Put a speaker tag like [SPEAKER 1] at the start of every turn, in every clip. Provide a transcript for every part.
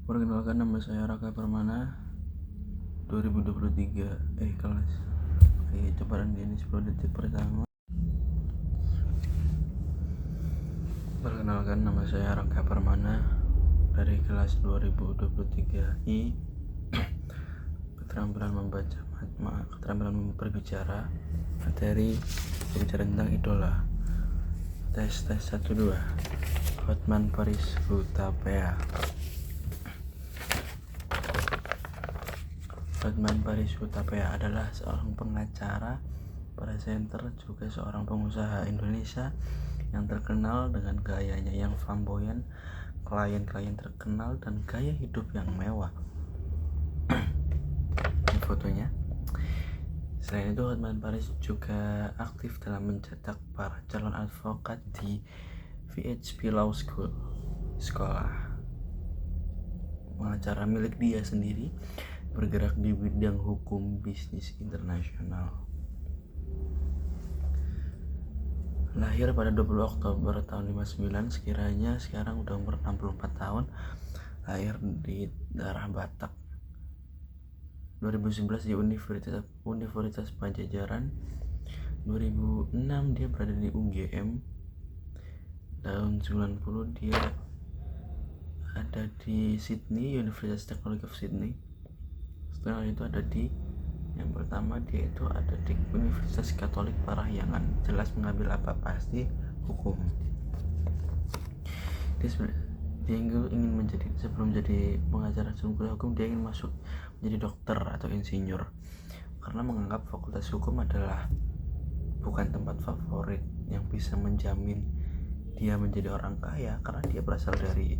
[SPEAKER 1] Perkenalkan, nama saya Raka Permana, 2023 kelas. Oke, coba ini 10 detik pertama. Perkenalkan, nama saya Raka Permana dari kelas 2023 I. Keterampilan membaca, keterampilan berbicara, materi berbicara tentang idola. Tes 1-2. Hotman Paris Hutapea. Hotman Paris Hutapea adalah seorang pengacara, presenter, juga seorang pengusaha Indonesia yang terkenal dengan gayanya yang flamboyan, klien-klien terkenal, dan gaya hidup yang mewah. Ini fotonya. Selain itu, Hotman Paris juga aktif dalam mencetak para calon advokat di VHP Law School, sekolah pengacara milik dia sendiri, bergerak di bidang hukum bisnis internasional. Lahir pada 20 Oktober tahun 59, sekiranya sekarang udah umur 64 tahun. Lahir di daerah Batak. 2011 di Universitas Pajajaran. 2006 dia berada di UGM. Tahun 90 dia ada di Sydney, Universitas Teknologi of Sydney. Setelah itu ada di yang pertama dia itu ada di Universitas Katolik Parahyangan. Jelas mengambil apa? Pasti hukum. Dia ingin menjadi, sebelum jadi pengacara kuliah hukum, dia ingin masuk menjadi dokter atau insinyur, karena menganggap fakultas hukum adalah bukan tempat favorit yang bisa menjamin dia menjadi orang kaya, karena dia berasal dari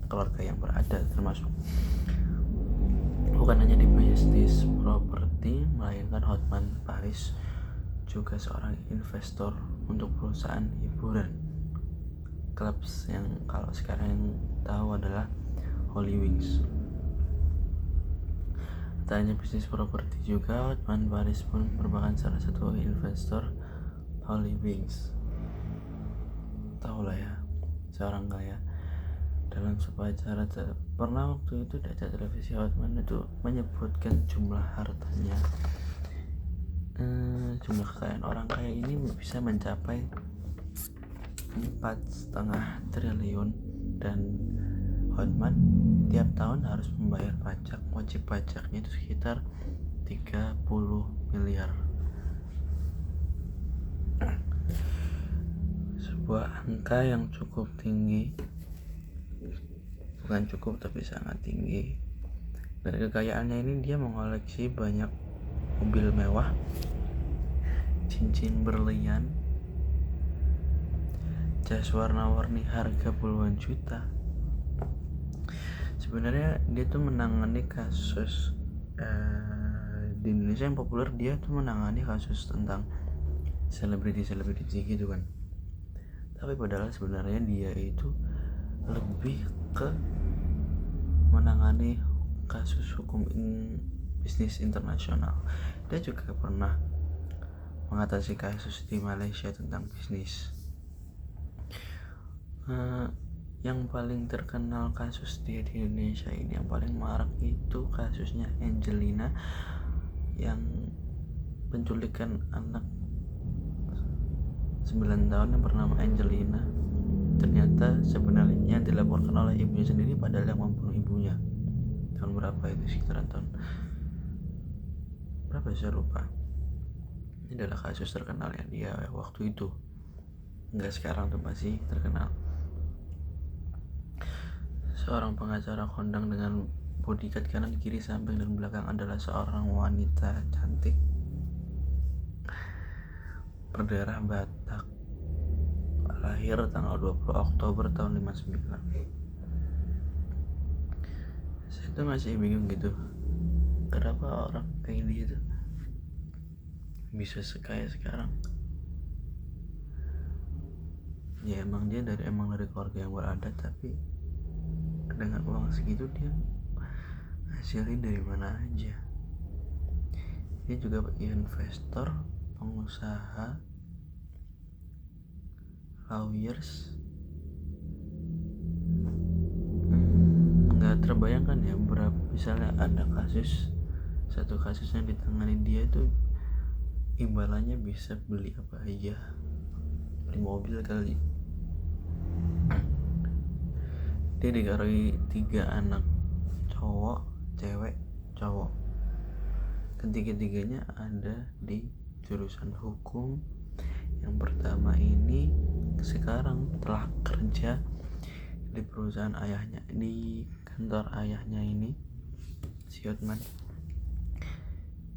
[SPEAKER 1] keluarga yang berada, termasuk bukan hanya di bisnis properti, melainkan Hotman Paris juga seorang investor untuk perusahaan hiburan, klub yang kalau sekarang yang tahu adalah Holy Wings. Tak hanya bisnis properti juga, Hotman Paris pun merupakan salah satu investor Holy Wings. Tahu lah ya, seorang kaya. Dalam sebuah acara pernah waktu itu di acara televisi, Hotman itu menyebutkan jumlah hartanya, jumlah kekayaan orang kaya ini bisa mencapai 4,5 triliun, dan Hotman tiap tahun harus membayar pajak. Wajib pajaknya itu sekitar 30 miliar. Sebuah angka yang cukup tinggi, bukan cukup tapi sangat tinggi. Dari kekayaannya ini dia mengoleksi banyak mobil mewah, cincin berlian, jas warna-warni harga puluhan juta. Sebenarnya dia tuh menangani kasus di Indonesia yang populer, dia tuh menangani kasus tentang selebriti gitu kan. Tapi padahal sebenarnya dia itu lebih ke menangani kasus hukum bisnis internasional. Dia juga pernah mengatasi kasus di Malaysia tentang bisnis. Yang paling terkenal kasus dia di Indonesia ini, yang paling marak itu kasusnya Angelina, yang penculikan anak 9 tahun yang bernama Angelina. Ternyata sebenarnya dilaporkan oleh ibunya sendiri, padahal yang membunuh ibunya. Tahun berapa itu, sekitaran tahun berapa saya lupa. Ini adalah kasus terkenalnya dia waktu itu, enggak sekarang tuh masih terkenal. Seorang pengacara kondang dengan bodyguard kanan, kiri, samping, dan belakang adalah seorang wanita cantik berdarah Batak. Lahir tanggal 20 Oktober tahun 59. Saya tuh masih bingung gitu, kenapa orang kayak dia tuh bisa sekaya sekarang. Ya emang dari keluarga yang berada, tapi dengan uang segitu dia hasilin dari mana aja. Dia juga investor, pengusaha, lawyers, nggak terbayangkan ya, berapa misalnya ada satu kasus yang ditangani dia itu imbalannya bisa beli apa aja, beli mobil kali. Dia dikaruniai 3 anak, cowok, cewek, cowok. Ketiga-tiganya ada di jurusan hukum. Yang pertama ini sekarang telah kerja di perusahaan ayahnya, di kantor ayahnya ini, si Hotman.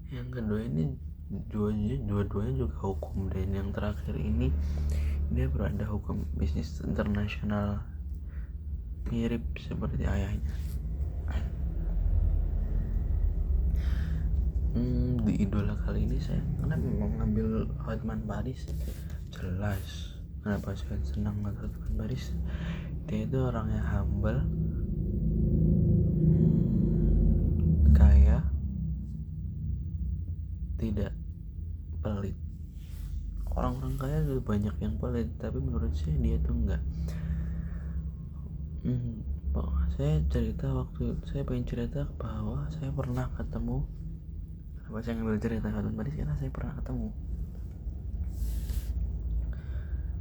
[SPEAKER 1] Yang kedua ini dua-duanya juga hukum, dan yang terakhir ini dia berada hukum bisnis internasional, mirip seperti ayahnya. Di idola kali ini saya kenapa mau ngambil Hotman Paris? Jelas kenapa saya senang dengan Hotman Paris. Dia itu orangnya humble, kaya, tidak pelit. Orang-orang kaya juga banyak yang pelit, tapi menurut saya dia tuh enggak. Saya pengen cerita bahwa saya pernah ketemu. Kenapa saya ngambil cerita Hotman Paris? Karena saya pernah ketemu,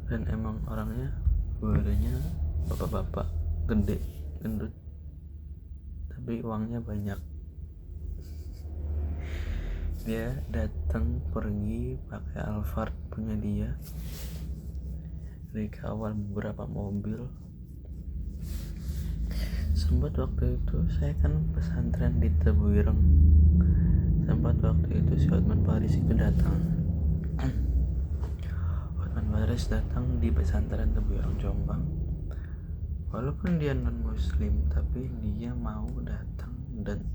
[SPEAKER 1] dan emang orangnya badannya bapak-bapak, gede, gendut, tapi uangnya banyak. Dia datang pergi pakai Alphard punya dia, dikawal beberapa mobil. Sempat waktu itu saya kan pesantren di Tebuireng. Sempat waktu itu si Hotman Paris itu datang. Hotman Paris datang di pesantren Tebuireng Jombang. Walaupun dia non muslim, tapi dia mau datang dan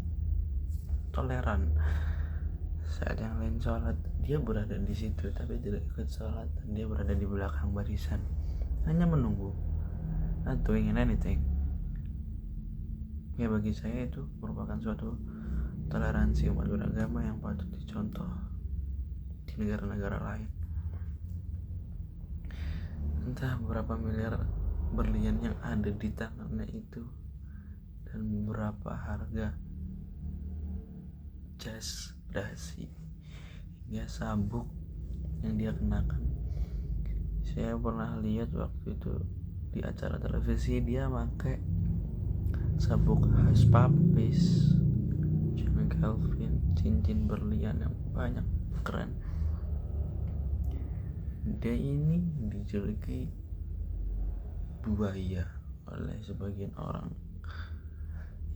[SPEAKER 1] toleran. Saat yang lain sholat, dia berada di situ tapi tidak ikut sholat, dan dia berada di belakang barisan, hanya menunggu, not doing anything. Ya, bagi saya itu merupakan suatu toleransi umat beragama yang patut dicontoh di negara-negara lain. Entah berapa miliar berlian yang ada di tangannya itu, dan berapa harga jas, dasi, hingga sabuk yang dia kenakan. Saya pernah lihat waktu itu di acara televisi, dia pakai sabuk khas papis, John Calvin, cincin berlian yang banyak, keren. Dia ini dijuluki buaya oleh sebagian orang.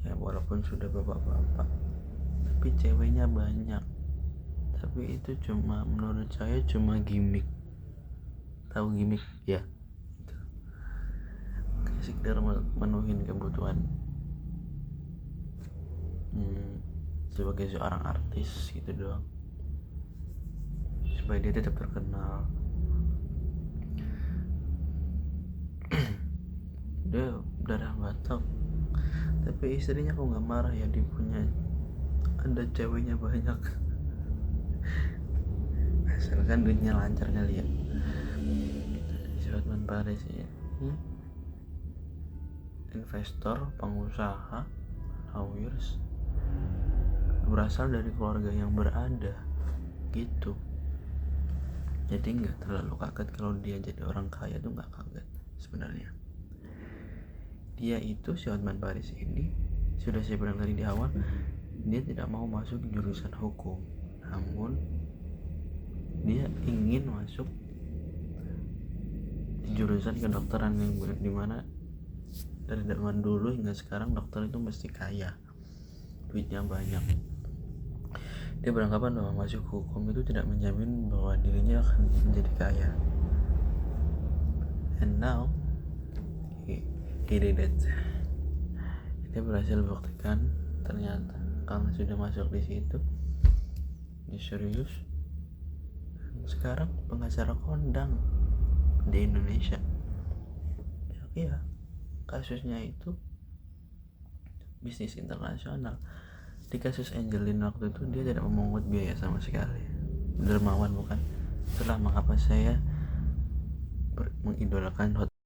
[SPEAKER 1] Ya, walaupun sudah bapak-bapak, tapi ceweknya banyak. Tapi itu cuma, menurut saya cuma gimmick. Tahu gimmick ya? Itu sekedar menuhin kebutuhan sebagai seorang artis gitu doang, supaya dia tetap terkenal. Dia darah Batak, tapi istrinya kok nggak marah ya, dia punya ada ceweknya banyak. Asalkan duitnya lancar kali ya. Si Hotman Paris ya, investor, pengusaha, lawyers, berasal dari keluarga yang berada gitu. Jadi nggak terlalu kaget kalau dia jadi orang kaya, tuh nggak kaget sebenarnya. Dia itu, si Hotman Paris ini, sudah saya bilang tadi di awal, dia tidak mau masuk jurusan hukum, namun dia ingin masuk jurusan kedokteran, yang dimana dari zaman dulu hingga sekarang dokter itu mesti kaya, duitnya banyak. Dia beranggapan bahwa masuk hukum itu tidak menjamin bahwa dirinya akan menjadi kaya. And now he did it. Dia berhasil buktikan ternyata karena sudah masuk di situ, dia serius. Sekarang pengacara kondang di Indonesia. Ya, kasusnya itu bisnis internasional. Di kasus Angelin waktu itu dia tidak memungut biaya sama sekali. Dermawan bukan? Itulah mengapa saya mengidolakan